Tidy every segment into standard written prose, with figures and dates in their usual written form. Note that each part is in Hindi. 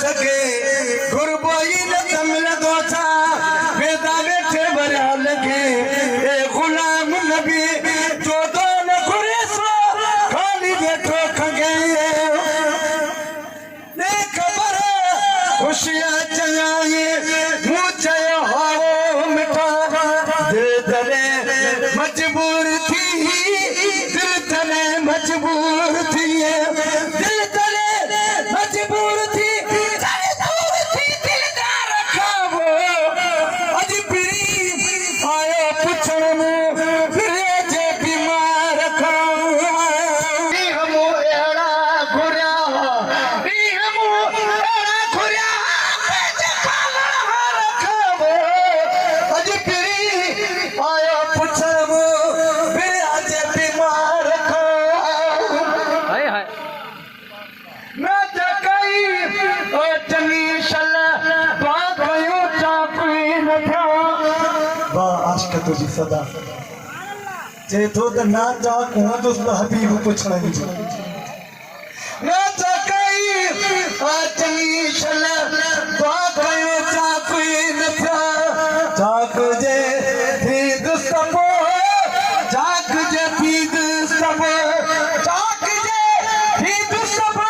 सके गुरबोई न तमिल दोसा वेदा बैठे बरा लगे ए गुलाम नबी जो दो न कुरेसो खाली बैठो खगे ने खबर खुशियां चंगाई मुझे हाओ मिठा दिल तले मजबूर थी दिल तले मजबूर थी दिल तले मजबूर थी दिलदार खाबो अज पीरी आयो पुछण में फिरे जे बीमार खाओ हमो एड़ा घुरिया हमो एड़ा घुरिया जे खावण हार खाबो अज पीरी आयो पुछण में फिरे जे बीमार खाओ हाय हाय मैं जकई ओ चंगी सल बागयो चापी न था वाह आशिक तुझी सदा जे तो ना जा को दोस्त हबीब पुछण जी मैं जकई ओ चंगी सल बागयो चापी न था जाग जे थी दुस्तबो जाग जे थी दुस्तबो जाग जे थी दुस्तबो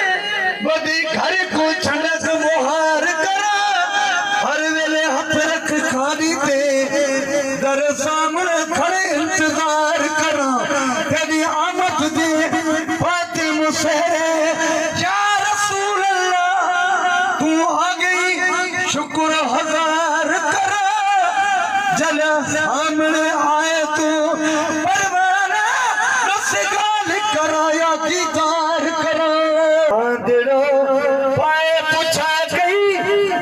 घर को छड़क मुहार करा हर वेले हथ रख खाली ते दर सामने खड़े इंतजार करा तेरी आमद दे फातिमा से या रसूल अल्लाह तू आ गई शुक्र हजार करा जला सामने आए तू परवाना रस गाल कराया दीदार करा बांधड़ो पाए पूछा गई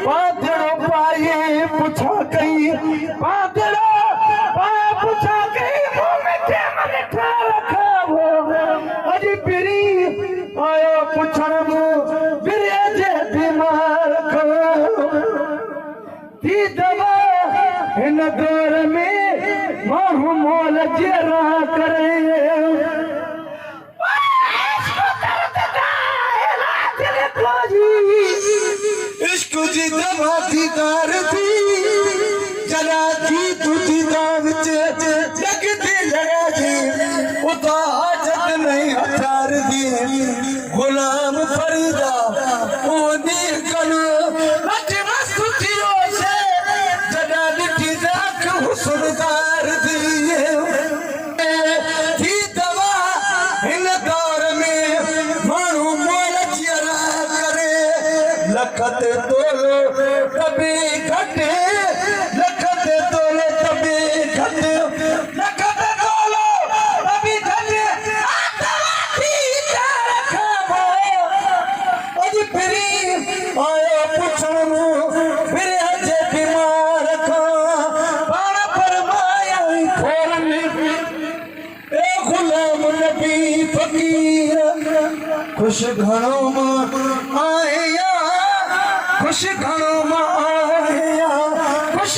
बांधड़ो पाए पूछा गई बांधड़ो पाए पूछा गई मुंह में क्या मने ठा रखा वो अजी पीरी आयो पूछण मुंह बिरे जे बीमार को दी दवा इन दौर में माहू मोल जरा करे इश्क जी दवा दीदार थी जला थी तुझी दाग जगती लड़ा थी उता हाजत नहीं हथार दी गुलाम फरीदा वो नीर कलो रच मस्तुतियों से जला लिखी दाख हुस्नदार थी दवा इन दौर में मानू मोल जरा करे लखत तोलो कभी घटे लखत तोलो कभी घटे लखत तोलो कभी घटे आतवाती चार खाबो अज फिरी आयो पुछण फिर अजे बीमार खा बाण फरमाया खोल ए गुलाम नबी फकीर खुश घणो मां आया खुश घणो मां आया खुश